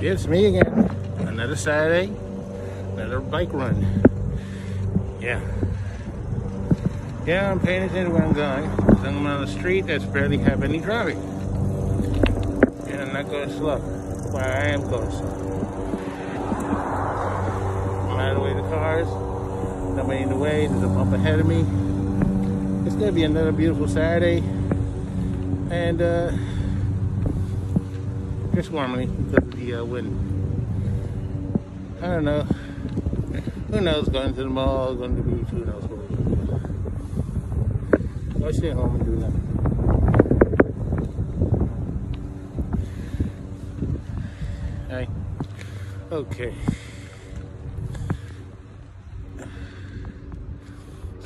It's me again. Another Saturday, another bike run. Yeah, I'm paying attention to where I'm going. I'm on a street that's barely have any traffic. And I'm not going slow. Well, I am going slow. I'm out of the way of the cars. Nobody in the way. There's a bump ahead of me. It's going to be another beautiful Saturday. And just warmly because of the wind. I don't know. Who knows? Going to the mall, going to the beach, who knows what. I'll stay home and do nothing. Hey. Okay.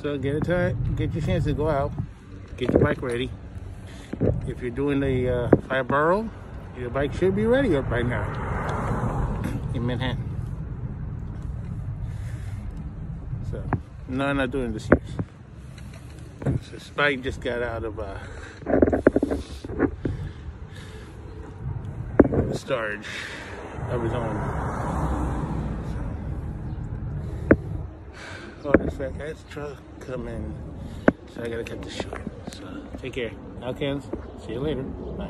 So get your chance to go out. Get your bike ready. If you're doing the 5 borough, your bike should be ready up right now in Manhattan. So, no, I'm not doing this year's. This bike just got out of storage of his own. So, this fat guy's truck coming, so I gotta cut this short. So, take care. Alcans, see you later. Bye.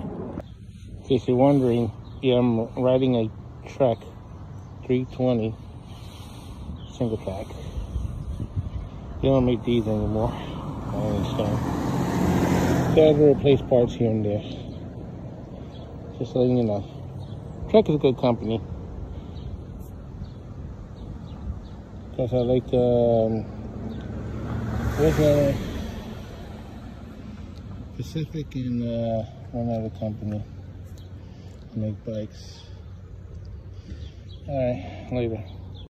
In case you're wondering, yeah, I'm riding a Trek 320 single track. They don't make these anymore. I understand. So I have to replace parts here and there. Just letting you know. Trek is a good company. Because I like Pacific and one other company to make bikes. Alright, later.